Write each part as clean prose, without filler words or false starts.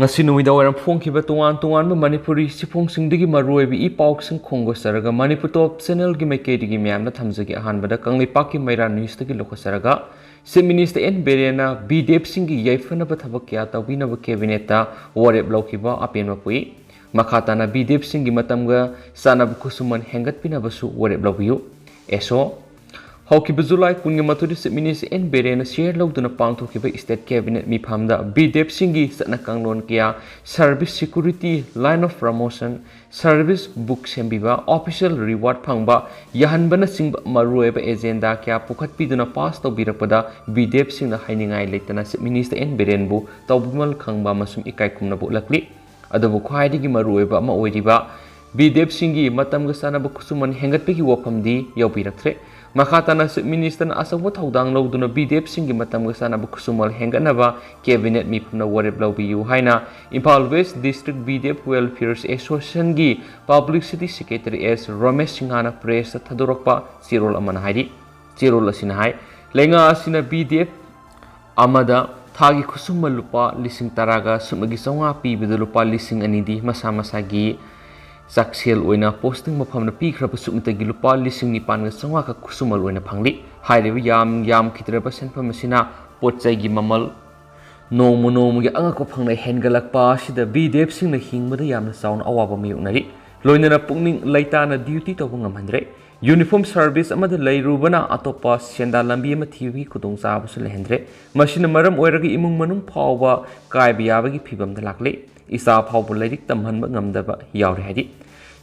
ngasi nuida waram phongkiba tongan tongan ba manipuri sifong singdigi maruibi I pauk sing khongo saraga manipur top channel gi maikedi gi myam na thamjagi ahanbada kangli pakki maira news tagi lokho saraga Chief Minister N Berena BDF singi yaifana ba thabak kya tawina ba cabinet ta warep laukiba apen mapui makhatana BDF singi matamga sanab kusuman hengat pina basu warep laubiu eso Hawkiba July kungi maturi Chief Minister N Berena share lauduna pangthokiba state cabinet mifamda BDF singi satna kanglon kya service security line of promotion service book sembiba official reward phangba yahanbana singba marueba agenda kya pukhat piduna pass tawbirapada BDF singna hainingai leitana Chief Minister N Beren bu tawbumal khangba masum ikai khumna bu lakli adabu khwaidigi marueba ma oiriba BDF singi matamga sanaba kusuman hengatpegi wafamdi yawbiraktre Makhatana Chief Minister na asawa thaudang lauduna BDF singi matamga sanaba kusumal henganaba cabinet mifumna warep laubiyu haina Imphal West District BDF Welfare Association gi Publicity Secretary S Ramesh Singhana press thadorokpa chirol amana haidi chirol asina hai lenga asina BDF amada thagi kusumal lupa lising taraga sumagi sawnga pibida lupa lising anidi masa masagi Saksel oina posting mafamna pikraba sumtagi lupa lising nipan ga sangwa ka kusumal oina phangli hairiba yam khitraba senfam asina potchai gi mamal nomu gi anga ko phangnai hengalakpa sida BDF singna hingmada yamna saun awaba mayunari loinana pungning laitana duty to ngamhandre uniform service amada lairubana atopa senda lambi ama thiwi kudong sabu su lehendre machine maram oiraga imung manung phawba kaiba yabagi phibam da lakle isa phawbu lairik tamhanba ngamdaba yawre hadi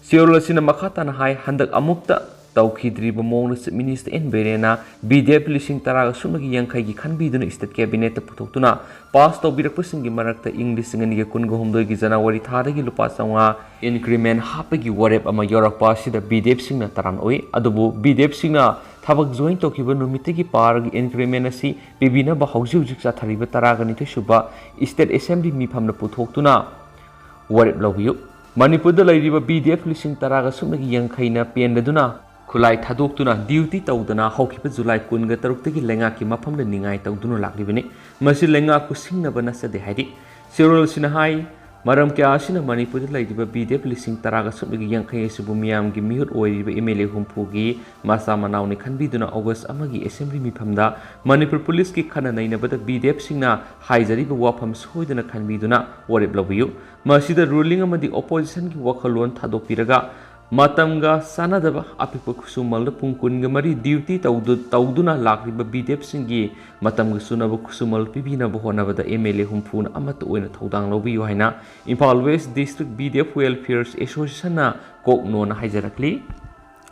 Siorlasina makhatana hai handak amukta tawkhidriba mongna Chief Minister N Berena BDF lising taraga sumagi yangkai gi khanbiduna state cabinet ta putoktuna pass tawbirakpa singi marakta English ngani kun gohomdoi gi January thadagi lupa sangwa increment hapagi warep ama yorakpa sida BDF singna taran oi adubu BDF singna thabak join tokiba numitigi paragi increment asi bibina ba hauji sa thariba taraga ni suba state assembly mifamna putoktuna warep lawiyu Manipur da lairiba BDF lising taraga sumnagi yangkhaina pendaduna khulai thadokuna duty tawdana hawkiba July 13 tagi lenga ki mafamda ningai tawduna lakribani masi lenga ku singnaba nasade haidi Cyril sinahai maram kya asina Manipur da lairiba BDF lising taraga sumnagi yangkhai subu miyam gi mihut oiriba MLA humpugi masa manawni khanbiduna August amagi assembly mifamda Manipur police ki khana nainabada BDF singna haijariba wafam soidana khanbiduna warep labiyu Masida ruling amadi opposition ki wakhalon thadopiraga matamga sanadaba apikpa kusumal pungkunga mari duty tawduna lakriba BDF singi matamga sunaba kusumal pibina bohonabada MLA humphuna amata oina thaudang lobiyu haina Imphal West District BDF Welfare Association na koknona haijarakli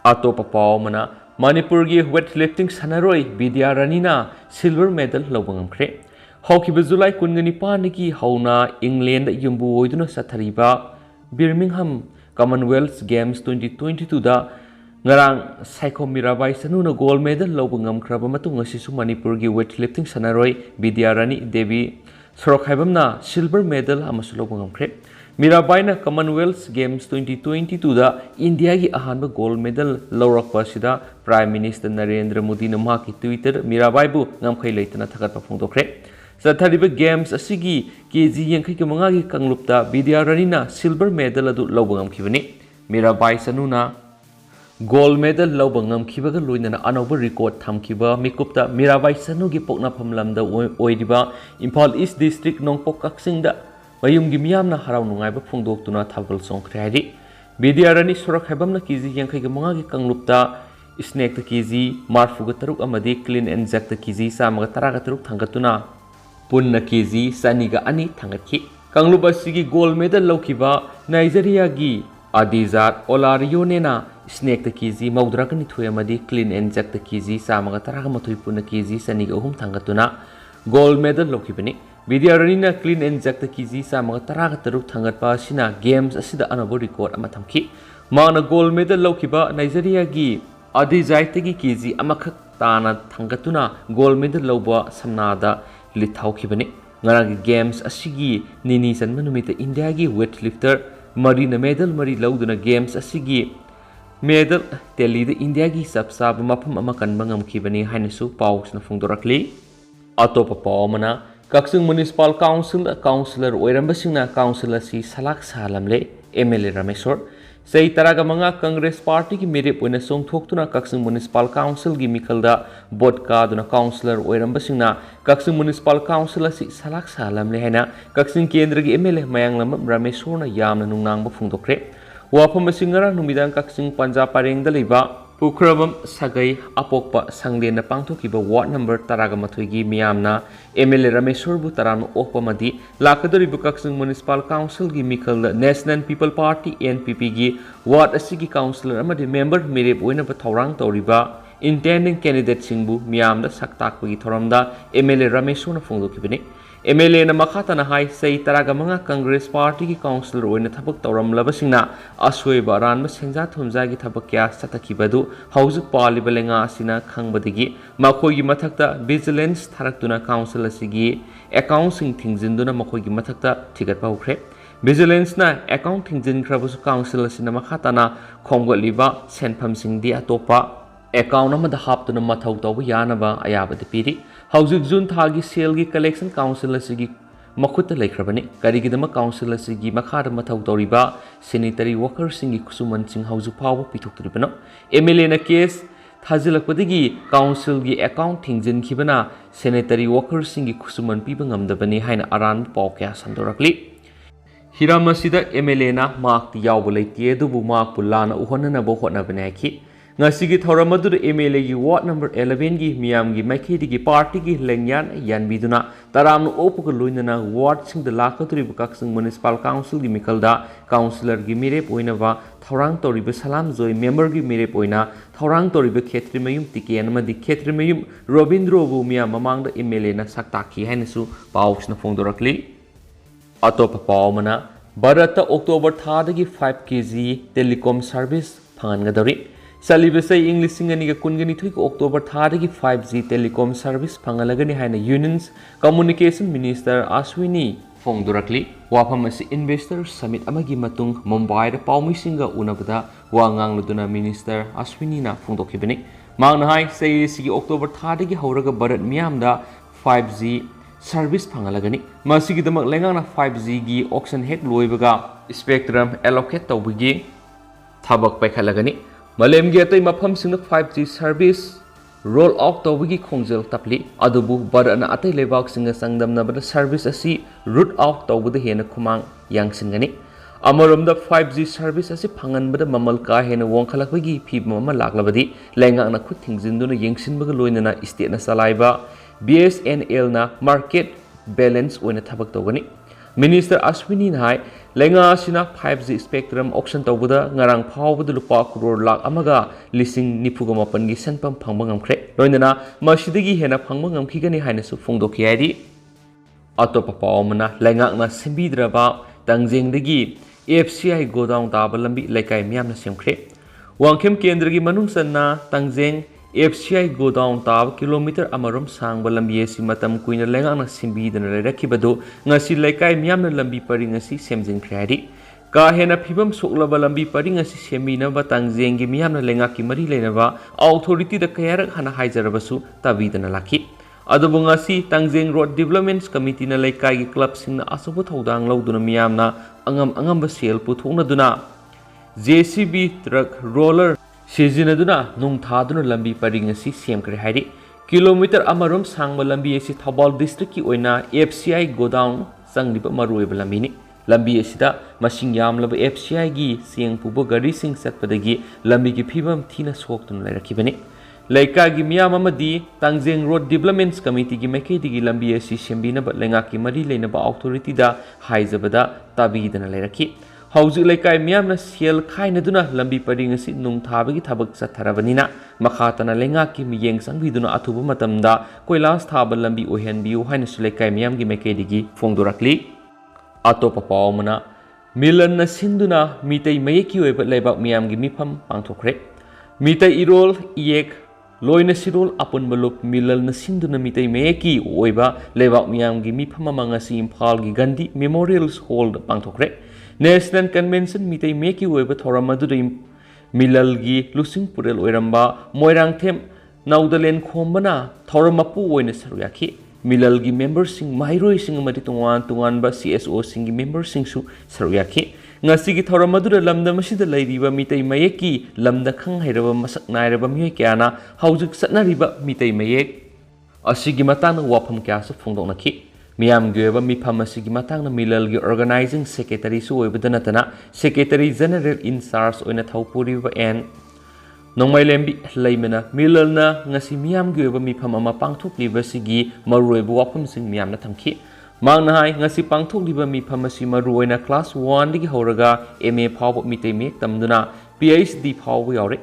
atopa pawmana Manipur gi weightlifting sanaroi Vidya Ranina silver medal lawbangamkhre Hawkiba July 19 ki hauna England yumbu oiduna sathariba Birmingham Commonwealth Games 2022 da ngarang Saiko Mirabai sanuna gold medal lawbangam khraba matung asisu Manipur gi weightlifting sanaroi Vidya Rani Devi Sorokhaibamna silver medal amasu lawbangam khre Mirabai na Commonwealth Games 2022 da India gi ahanba gold medal lawrakpa sida Prime Minister Narendra Modi na maki Twitter Mirabai bu ngamkhai leitana thagatpa phongdokre Sathariba Games asigi KG yangkai ke mangagi kanglupta Vidya Ranina silver medal adu lawbangam khibani Mirabai sanuna gold medal lawbangam khibaga loinana anoba record thamkiba mikupta Mirabai sanu gi pokna phamlamda oiriba Imphal East District Nongpok Kaksingda mayumgi miyamna harau nungaiba phongdoktuna thabal songkhre haidi Vidya Rani Sorak habamna KG yangkai ke mangagi kanglupta snack ta KG marfuga taruk amadi clean and jack ta KG samaga taraga taruk thangatuna Punna KG saniga ani thangatki Kangluba sigi gold medal lawkiba Nigeria gi Adizat Olario nena snack ta KG maudrakani thuyamadi clean and jack ta KG samaga taraga mathoi punna KG saniga uhum thangatuna gold medal lawkibani Vidya Ranina clean and jack ta KG samaga taraga taruk thangatpa sina games asida anabo record ama thamki mana gold medal lawkiba Nigeria gi Adizat gi KG amakhak tana thangatuna gold medal lawba samnada Lithaukhibani ngaragi games asigi nini sanma numita India gi weightlifter marina medal mari lauduna games asigi medal Delhi da India gi sabsab mafam ama kanba ngamkhibani hainasu pausna phongdorakli atopa pawmana Kakching Municipal Council Councillor Oirambasingna Council asi Salak Salamle MLA Rameswar Sei taraga manga Congress Party ki mirip oina songthoktuna Kakching Municipal Council gi mikalda bodka duna Councillor Oirambasingna Kakching Municipal Council asi Salak Salamle haina Kakching Kendra gi MLA Mayanglam Rameswarna yamna nungnangba phungdokre wafam asingara numidang Kakching Punjab parengda leiba Pukrabam Sagai Apokpa Sangdena Pangthokiba Ward number Taragamathigi Miyamna MLA Rameswarbu Tarano Okpamadi Lakadoribu Kakching Municipal Council gi Mikal National People Party NPP gi Ward Asigi Councillor Amadi member Mirep Oinaba Thaurang Toriba intending candidate Singbu Miyamda Saktakpagi Thoramda MLA Rameswarna Phungdokibani MLA na makhatana hai sei taraga manga Congress Party ki councillor oina thabak tawram labasingna asoi baran ma senja thumja gi thabak kya satakibadu haujuk paliba lenga asina khangbadigi makhoi gi mathakta vigilance tharaktuna council asigi accounting thingjinduna makhoi gi mathakta thigat paukre vigilance na account thingjin khrabusu council asina makhatana khomgaliba senpham singdi atopa account amada haptuna mathau tawba yanaba ayabadi piri Haujuk June Thagi Sale Collection Council asigi makuta laikhrabani karigidama council asigi makhada mathau toriba sanitary workers singi kusuman sing hauju phawa pithoktribano MLA na case thajilakpadigi council gi account thingjin khibana sanitary workers singi kusuman piba ngamdabani haina aran paw kya sandorakli hiramasida MLA na mark ti yawba leiti dubu mark pulana uhonana bo hotnabane ki Ngasigi Thoramadu MLA gi Ward number 11 gi Miam gi Makhedi gi party gi Lengyan Yanbiduna Taram Opuk Luinana Ward Sing the Lakaturi Kakching Municipal Council gi Mikalda Councillor gi Mirep Oinava Thorang Toriba Salam Joy member gi Mirep Oina Thorang Toriba Khetrimayum Tikian Madi Khetrimayum Robindro Bu Miam Mamangda MLA na Saktaki Hainasu Paus na Fongdorakli Atopa Paumana Barata October 3 5 kg telecom service Pangadari Salibasai English Singani Kungani October 3 5G telecom service Pangalagani Haina Unions Communication Minister Ashwini Fongdurakli Wapamasi Investor Summit Amagi Matung Mumbai Paumi Singa Unabada Wangang Luduna Minister Ashwini na Fongdokibani Mangnahai say Sigi October 3 Horaga Barat Miamda 5G service Pangalagani Masigi the Maklangana 5G gi auction head Loibaga Spectrum allocate Tawigi Tabak Pekalagani Malem Gate Mapam Singh 5G service roll out Tawigi Kongjel Tapli Adubu Barana Ate Lebak Singa Sangdam Nabada service asi root out Tawudi Hena Kumang Yang Singani Amarum the 5G service asi Pangan Bada Mamalka Hena Wonkalakagi Pib Mama Laklabadi Lenga na Kuting Zinduna Yangsin Bagaloina Estate na Salaiba BSNL na market balance Wena Tabak Tawani Minister Ashwini Nai Lenga Sina 5G spectrum auction Tawuda Ngarang Pawuda Lupa Kuror Lak Amaga Lising Nipugamapangi Senpam Pangmangam Kre Loinana Mashidigi Hena Pangmangam Kigani Hainasu Fongdokiadi Atopa Pawmana Lenga na Simbidraba Tangjeng Digi AFCI go down Tabalambi Lekai Miam na Simkre Wangkem Kendragi Manungsan Tangjeng AFCI go down tab kilometer amarum sang balambi si matam kuina lenga na simbi dan rakibado ngasi lekai miam na lambi pari ngasi semjing kredi ka hena phibam sokla balambi pari ngasi semina ba tangjeng gi miam na lenga ki mari lena ba authority da kayar hana haijarabasu tabidana laki adubu ngasi tangjeng road developments committee na lekai gi club sing na asubu thodang lauduna miam na angam ba sel puthungna duna JCB truck roller Seasonaduna Nung Thaduna Lambi Paringasi Siamkre Hari Kilometer Amarum Sangma Lambi Esi Thabal District ki oina FCI go down Sanglipa Marueba Lambini Lambi Esida Machine Yam Lab FCI gi Siang Pubo Gari Sing Satpadagi Lambi ki Pibam Tina Soktun Larakibani Laika gi Miyamamadi Tangjeng Road Developments Committee gi Mekedi gi Lambi Esi Siambina But Lengaki Mari Lenaba Authority da Haizabada Tabidana Laraki Hauju Lekai Miamna Siel Kainaduna Lambi Paringasi Nung Tabagi Tabak Satarabanina Makhatana Lengaki Miyeng Sangviduna Atuba Matamda Koilas Taba Lambi Ohen Biu Hainus Lekai Miam gi Mekedigi Fongdorakli Atopa Pawmana Milan na Sinduna Mitay Mayeki Weba Lebak Miam gi Mipam Pangtokre Mitay Irol Iek Loina Sirol Apun Malup Milan na Sinduna Mitay Mayeki Weba Lebak Miam gi Mipam Mangasi Impal gi Gandhi Memorials Hold Pangtokre National Convention Mitay Meki Weba Thoramadu Milalgi Lusing Purel Oiramba Moirang Them Naudalen Kombana Thoramapu Oina Saruyaki ꯃꯤꯂꯜꯒꯤ ꯃꯦꯝꯕꯔꯁꯤꯡ ꯃꯍꯩꯔꯣꯏꯁꯤꯡ ꯑꯃꯗꯤ ꯇꯣꯉꯥꯟ ꯇꯣꯉꯥꯟꯕ CSOꯁꯤꯡꯒꯤ ꯃꯦꯝꯕꯔꯁꯤꯡꯁꯨ ꯁꯔꯨꯛ ꯌꯥꯈꯤ ꯉꯁꯤꯒꯤ ꯊꯧꯔꯝ ꯑꯗꯨꯗ ꯂꯝꯗꯝ ꯑꯁꯤꯗ ꯂꯩꯔꯤꯕ ꯃꯤꯇꯩ ꯃꯌꯦꯛꯀꯤ ꯂꯝꯗ ꯈꯪ ꯍꯩꯔꯕ ꯃꯁꯛ ꯅꯥꯏꯔꯕ ꯃꯤꯑꯣꯏ ꯀꯌꯥꯅ ꯍꯧꯖꯤꯛ ꯆꯠꯅꯔꯤꯕ ꯃꯤꯇꯩ ꯃꯌꯦꯛ ꯑꯁꯤꯒꯤ ꯃꯇꯥꯡꯗ ꯋꯥꯐꯝ ꯀꯌꯥꯁꯨ ꯐꯣꯡꯗꯣꯛꯅꯈꯤ ꯃꯤꯌꯥꯝꯒꯤ ꯑꯣꯏꯕ ꯃꯤꯐꯝ ꯑꯁꯤꯒꯤ ꯃꯇꯥꯡꯗ ꯃꯤꯂꯜꯒꯤ ꯑꯣꯔꯒꯅꯥꯏꯖꯤꯡ ꯁꯦꯀ꯭ꯔꯦꯇꯔꯤꯁꯨ ꯑꯣꯏꯕꯗ ꯅꯠꯇꯅ ꯁꯦꯀ꯭ꯔꯦꯇꯔꯤ ꯖꯦꯅꯔꯦꯜ ꯏꯟ ꯆꯥꯔꯖ ꯑꯣꯏꯅ ꯊꯧꯄꯨꯔꯤꯕ ꯅꯣꯡꯃꯥꯏꯂꯦꯝꯕꯤ ꯂꯩꯃꯅ ꯃꯤꯂꯜꯅ ꯉꯁꯤ ꯃꯤꯌꯥꯝꯒꯤ ꯑꯣꯏꯕ ꯃꯤꯐꯝ ꯑꯃ ꯄꯥꯡꯊꯣꯛꯂꯤꯕꯁꯤꯒꯤ ꯃꯔꯨꯑꯣꯏꯕ ꯋꯥꯐꯝꯁꯤꯡ ꯃꯤꯌꯥꯝꯅ ꯊꯝꯈꯤ ꯃꯥꯡꯅ ꯍꯥꯏ ꯉꯁꯤ ꯄꯥꯡꯊꯣꯛꯂꯤꯕ ꯃꯤꯐꯝ ꯑꯁꯤ ꯃꯔꯨꯑꯣꯏꯅ ꯀ꯭ꯂꯥꯁ 1ꯗꯒꯤ ꯍꯧꯔꯒ MA ꯐꯥꯎꯕ ꯃꯤꯇꯩ ꯃꯌꯦꯛ ꯇꯝꯗꯨꯅ PhD ꯐꯥꯎꯕ ꯌꯥꯎꯔꯦ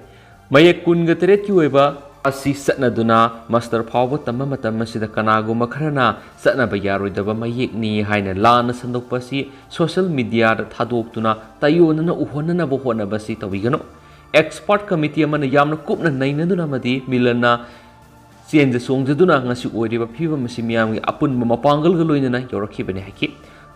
ꯃꯌꯦꯛ 23ꯀꯤ ꯑꯣꯏꯕ ꯑꯁꯤ ꯆꯠꯅꯗꯨꯅ ꯃꯥꯁꯇꯔ ꯐꯥꯎꯕ ꯇꯝꯕ ꯃꯇꯝ ꯑꯁꯤꯗ ꯀꯅꯥꯒꯨꯝꯕ ꯈꯔꯅ ꯆꯠꯅꯕ ꯌꯥꯔꯣꯏꯗꯕ ꯃꯌꯦꯛꯅꯤ ꯍꯥꯏꯅ ꯂꯥꯟꯅ ꯁꯟꯗꯣꯛꯄ ꯑꯁꯤ ꯁꯣꯁꯤꯌꯦꯜ ꯃꯤꯗꯤꯌꯥꯗ ꯊꯥꯗꯣꯛꯇꯨꯅ ꯇꯥꯌꯣꯟꯅꯅ ꯎꯍꯟꯅꯅꯕ ꯍꯣꯠꯅꯕ ꯑꯁꯤ ꯇꯧꯕꯤꯒꯅꯨ एक्सपर्ट कमिटी अमन यामन कुपन नैनदुना मदी मिलना change सोंजदुना ngasi oiriba phiba masi miyamgi apunba mapangal ga loinana yorokibane haki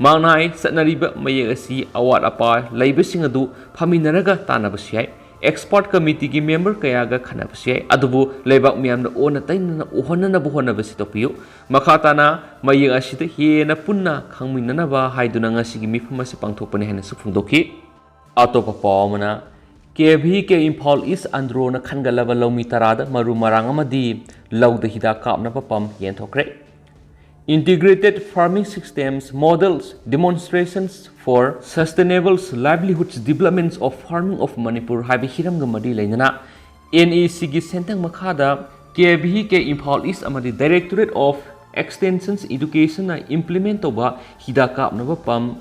mangnai satnariba mayek asi awat apa leibasing adu phaminaraga tanabasi expert committee gi member kaya ga khanabasi adubu leibak miyamna ona tainana uhonana buhonabasi topiyu makhatana mayek asida hena punna khangminana ba haiduna ngasi gi mifamasi pangthokpane hena sufungdoki atopa pawmana KV के Imphal east अंद्रोन खनगलबा लौमी तराद मरु मरांग अमदी लौद हिदा कापनबा पम येंथोक्रे Integrated Farming Systems Models Demonstrations for Sustainable Livelihoods Developments of Farming of Manipur हाइबे हिरम गमदी लेना NEC की सेंटंग मखादा KV के इम्फॉल ईस्ट अमदी Directorate of Extensions Education ना implement तोबा हिदा कापनबा पम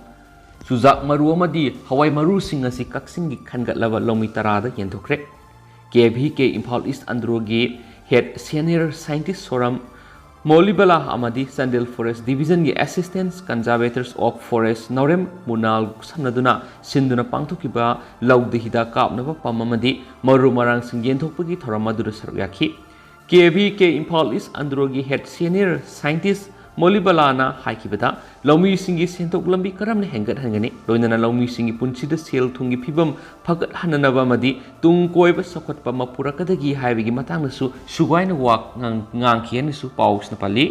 Suzak maru amadi hawai maru singasi kaksingi khangatlaba lomi tarada yenthokre KVK Imphal East Androgi head senior scientist Soram Molibala amadi Sandel Forest Division gi assistants conservators of forest Norem Munal samnaduna sinduna pangthokiba laudi hida kapnaba pamamadi maru marang sing yenthokpagi thoramadura saruyakhi KVK Imphal East Androgi head senior scientist Molibalana haikibada laumi singi sentok lambi karamne hengat hangani loinana laumi singi punsida sel thungi phibam phagat hananaba madi tung koiba sakotpa mapurakadagi haibigi matangnasu sugaina wak ngangkhiani su pausna pali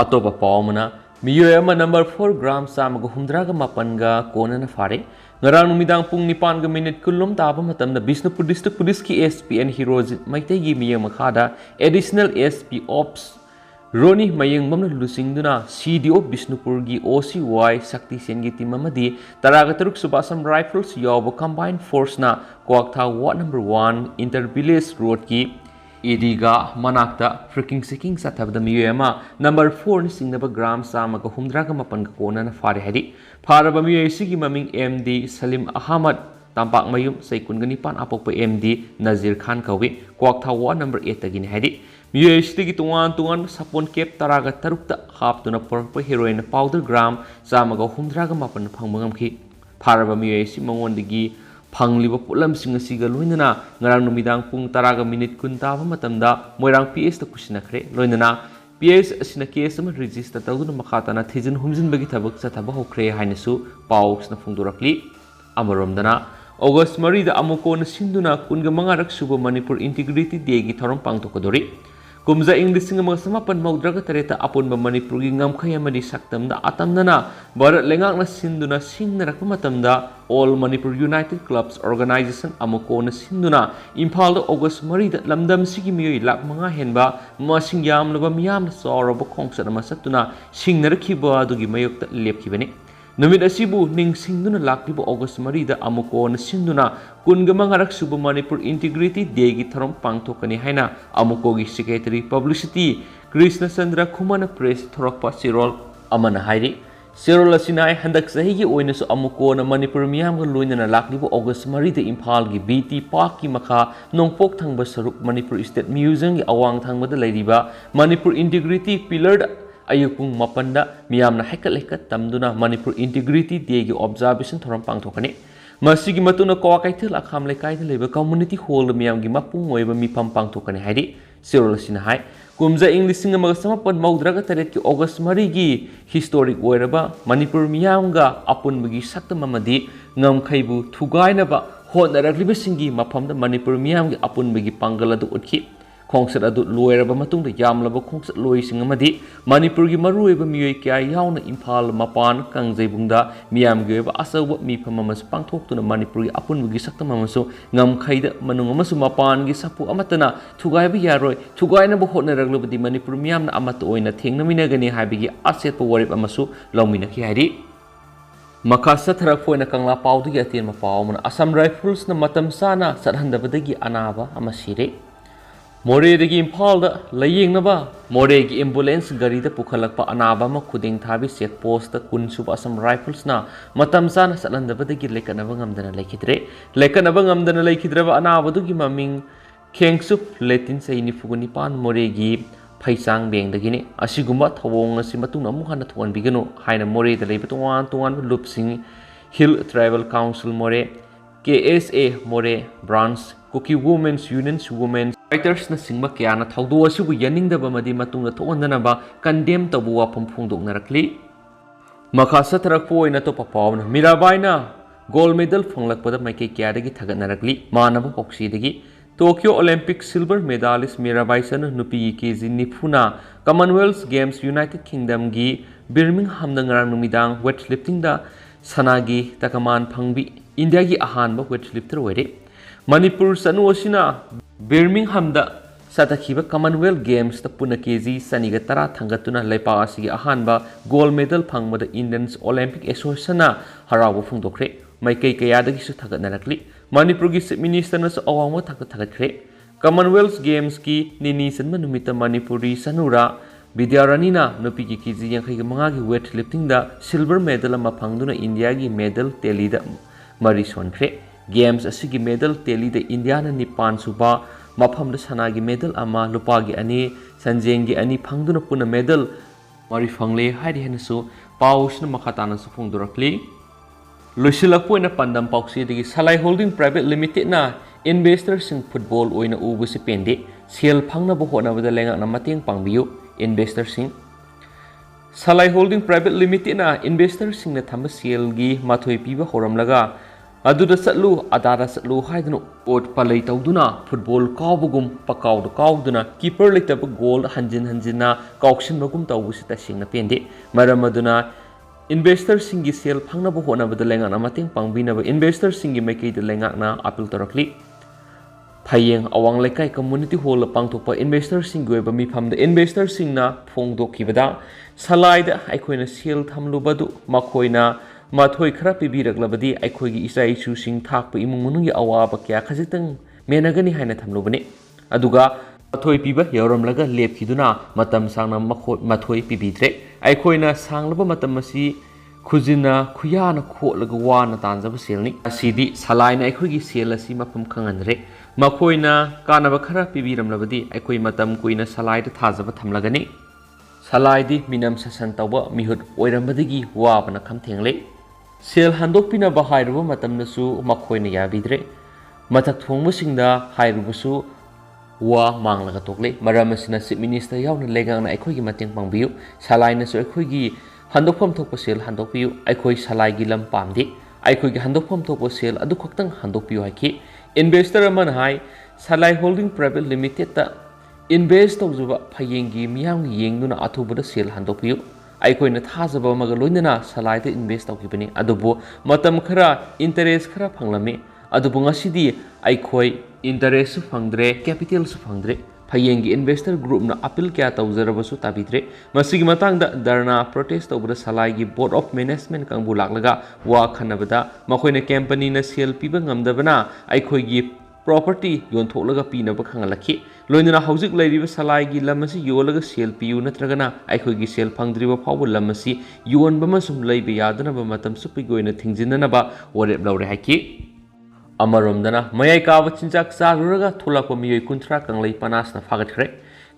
atopa paumana miyoyama number 4 gram samaga humdraga mapanga konana fare ngarang numidang pung 9 ga minute kulum taba matamda Bisnupur district police ki SPN heroes maitai gi miyama khada additional SP ops Roni mayeng mamna lusingduna CDO Bisnupur gi OCY Sakti Sen gi team amadi taraga taruk subasam rifles yobo combined force na Kwaktha ward number 1 intervillage road ki Ediga manakta freaking seeking sathabda miyema number 4 ni singnaba gram samaga humdraga mapan ga kona na fare hadi faraba miyei sigi maming MD Salim Ahmad tampak mayum saikun gani pan apokpa MD Nazir Khan kawi Kwaktha ward number 8 tagini hadi USD की तुआन सपोन cap तरागा तरुक्ता हापतुना पोरकपा heroin powder ग्राम चामगा हुमद्रागा मापन फंगमंगमखि फारबा मियेसि मंगोंदगी फंगलिबा पुलमसिंग असिगा लोइनना ngarang numidang pung taraga minute kun taba matamda moirang PS ta kusinakre loinana PS asina case ama register tawduna makhatana thijin humjin bagi thabak chathaba hokre hainasu paus na phungdorakli amaromdana August 3 da amuko na sinduna kunga mangarak suba Manipur Integrity Day gi thorom pangtokodori Kumza English nga mga samapan maudraga tareta apon ba Manipur gi ngamkhaya madi saktamda atamnana barat lengak na sinduna singnarak matamda All Manipur United Clubs Organization amuko na sinduna Imphal da August 3 da lamdam sigi miyoy lak mga henba masing yamnaba miyam na soroba khongsa na masatuna singnarakhiba adugi mayokta lepkhibani Numit asibu ning singduna laklibo August 3 da amuko na sinduna kunga mangarak suba Manipur Integrity Day gi tharom pangthokani haina amuko gi secretary publicity Krishna Chandra Khumana press thorokpa sirol amana hairi sirol asinai handak sahi gi oinasu amuko na Manipur miyam ga loinana laklibo August 3 da Imphal gi BT Park ki makha nongpok thangba saruk Manipur State Museum gi awang thangba da leiriba Manipur Integrity Pillar Ayupung mapanda miyamna hekat tamduna Manipur Integrity Day gi observation thoram pangthokani masigi matuna ko kaithil akham lekai da leba community hall miyam gi mapung oiba mipam pangthokani haidi sirol sina hai kumza English singa maga samapan maudraga taret ki August 3 gi historic oiraba Manipur miyam ga apun bagi saktam amadi ngamkhaibu thugaina ba honarakliba singi mapamda Manipur miyam gi apun bagi pangaladu utki khongset adu loiraba matungda yamlaba khongset loising amadi Manipur gi maruiba miyoi kya yauna Imphal mapan Kangjaibungda miyam gi ba asawa mi phamamas pangthoktuna Manipur gi apun gi saktam amasu ngam khaida manung amasu mapan gi sapu amatana thugaiba yaroi thugaina bo hotnaraglubadi Manipur miyamna amat oina thengnamina haibigi asetpa warip amasu lawmina ki hairi makasa tharak foina kangla pawdagi atin ma pawmana Assam Rifles na matam sana sathandabadagi anaba amasire More dagi Imphal da layingnaba More gi ambulance gari da pukhalakpa anaba ma khuding thabi check post da kunsuba Assam Rifles na matam sana sathandabadagi lekanaba ngamdana lekidraba anaba dugi maming Khengsup Letin Saini Fuguni Pan Moregi Paisang Beng the Guinea, Asigumba, Tawong, Simatuna Muhana Tuan Bigano, Haina More, the Labatuan, Tuan Lupsing, Hill Tribal Council More, KSA More, Branch, Cookie Women's Unions, Women's Writers Nasingma Kiana, Taudu Asibu Yaning the Bamadi Matuna Tuandanaba, condemned the Bua Pumpung Narakli. Makasa Tarapo in a top of Mirabaina, gold medal Funglak Pada Make Kiadagi Taganarakli, Manaba Oxidigi. Tokyo Olympic silver medalist Mirabai San Nupi KZ Nifuna Commonwealth Games United Kingdom gi Birmingham ngarang numidang weightlifting da sanagi takaman phangbi India gi ahanba weightlifter were Manipur sanu osina Birmingham da satakhiba Commonwealth Games ta puna KZ saniga tara thangatuna leipa asigi ahanba gold medal phangmada Indian Olympic Association na harawa phungdokre Maikai kayadagi su thagatnarakli Manipur gi Chief Minister na awangwa thagathre Commonwealth Games ki nini sanma numita Manipuri sanura Vidyarani na nupi ki kg 65 gi weightlifting da silver medal ama phangduna India gi medal teli da mari sonkhre Games asigi medal teli da India na nipan suba mafam da sana gi medal ama lupa gi ani sanjeng gi ani phangduna puna medal mari phangle hairi henasu pausna makhatana su phungdurakli Lusilakpoina Pandam Pauxi the Salai Holding Private Limited na investors in Football Oina Ubasi Pende, Sale Pangna Bohona with the Lenga Namating Pangbiu, investors in Salai Holding Private Limited na investors in the Tamasil Gi Matoi Piba Horamlaga, Aduda Satlu, Adara Satlu Haidano, Ot Palay Tauduna, Football Kaubugum, Pakau the Kauduna, Keeper Lita Gold Hanjina, Kaukshin Magum Tawusita Sing Pende, Maramaduna. Investors singi sale phangna bo hona bada lenga na mating pangbina ba investors singi maikei de lenga na appeal torakli phayeng awang lekai community hall pangthokpa investors singi ba mi pham de investors singna phongdok kibada salai da aikoina sale thamlu badu makoina mathoi khara pibiraklabadi aikoi gi isai su sing thakpa imung munung gi awaba kya khajitang menagani haina thamlu bane aduga mathoi piba yauramlaga lepkhiduna matam sangna mathoi pibidre aikoina sanglaba matam asi khujina khuyana kholaga wana tanjaba selni asidi salaina aikoi gi sel asi mapam khanganre makoina kanaba khara pibiramlabadi aikoi matam kuina salai da thajaba thamlagani salai di minam sasan tawba mihut oirambadigi wabana khamthengle sel handokpina ba hairuba matam nasu makoina yabidre mathak thongmusingda hairubusu wa manglaga tokle maramasina Chief Minister yauna legang na aikoi gi mateng pangbiu salai na so aikoi gi handokpham thokpa sel handokpiu aikoi salai gi lam pamdi aikoi gi handokpham thokpa sel adu khaktang handokpiu haiki investor aman hai Salai Holding Private Limited ta invest tawjuba phayeng gi miyang yengduna athubada sel handokpiu aikoi na thajaba maga loinana salai da invest tawkibani adubu matam khara interest khara phanglami adubu ngasidi aikoi interest su phangdre capital su phangdre phayeng investor group na appeal kya tawjarabasu tabidre masigi matang da dharna protest tawbra salai gi board of management kangbu laklaga wa khanabada makoina company na sel piba ngamdabana aikoi gi property yonthoklaga pinaba khangalakhi loinana hauzik leiriba salai gi lamasi yolaga sel piu natragana aikoi gi sel phangdriba phawbu lamasi yonba masum leiba yadana ba matam supigoina thingjinnana ba warep lawre haki Amaromdana mayai kawa chinchak saruraga thulakpa miyoi kunthra kanglei panasna fagatkhre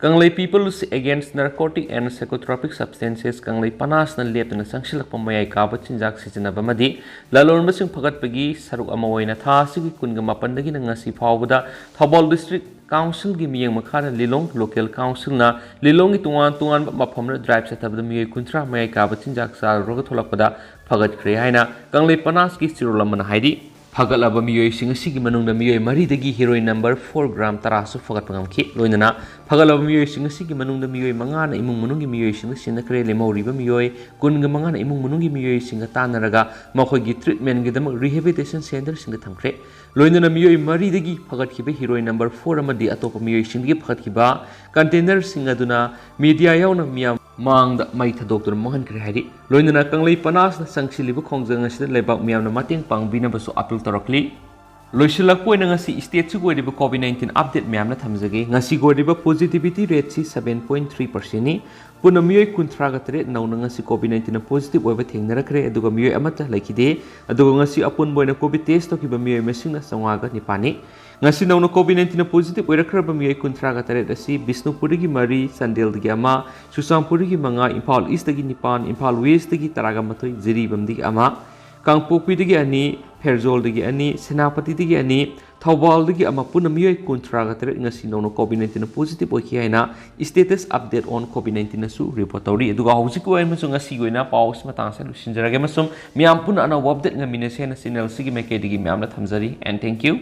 kanglei people against narcotic and psychotropic substances kanglei panasna leptana sangsilakpa mayai kawa chinchak sijinaba madi lalormasing phagatpagi saruk ama oina tha sigi kunga mapandagi na ngasi phawbada Thobal district council gi miyeng makhara Lilong local council na Lilong gi tungan maphamna drive satabada miyoi kunthra mayai kawa chinchak saruraga thulakpada phagatkhre haina kanglei panas gi sirolamana haidi फगलबा मियोइसिंग असिगी मनुंगदा मियोइ मरीदगी heroin number 4 gram 10 सु फगत पंगमखि लोइनना फगलबा मियोइसिंग असिगी मनुंगदा मियोइ मंगाना इमुंग मनुंगी मियोइसिंग सिनखरे लेमौरिबा मियोइ कुनगा मंगाना इमुंग मनुंगी मियोइसिंग तानरगा मखोइगी ट्रीटमेंट गिदमक रिहेबिलिटेशन सेंटर सिंग थंखरे लोइनना मियोइ मरीदगी फगतखिबा हीरोइन नंबर 4 अमदि अतोप मियोइसिंगदगी फगतखिबा कंटेनर सिंग अदुना मीडिया यावना मियाम मांगदा मई थदोक्तुन मोहनखरे हारि लोइनना कंगलै पनासना संगसिलिबा खोंजंग असिदा लेबाक मियामना मतेंग पांगबिनबसु appeal तौरक्ली लोइसिलक्पोइना ngasi state su goidiba covid-19 update myamna thamjage ngasi goidiba positivity rate si 7.3% ni puna miyoi kunthra ga tare nauna ngasi covid-19 na positive oiba thengnarakre aduga miyoi amata laikide aduga ngasi apun boina covid test tokiba miyoi masing na sanga ga nipani ngasi nauna covid-19 na positive oirakraba miyoi kunthra ga tare dasi bisnupuri gi mari sandel gi ama susampuri gi manga imphal east gi nipan imphal west gi taraga mathoi jiribam gi ama Kangpokpi दगी अनि फेरजोल दगी अनि सेनापति दगी अनि थौबाल दगी अमा पुना मियोइ कुंथ्रा गा तरे ngasi नौनो कोविड-19 positive ओखि हैना status update on कोविड-19 सु रिपोर्ट तौरी अदुगा हौजिक ओइ मसु ngasi गोइना पाउस मतांग से लुसिनजरगे मसुम मियाम पुना अना अपडेट ngमिने सेना चैनल सिगी मेके दगी मियामना थमजरी एंड थैंक यू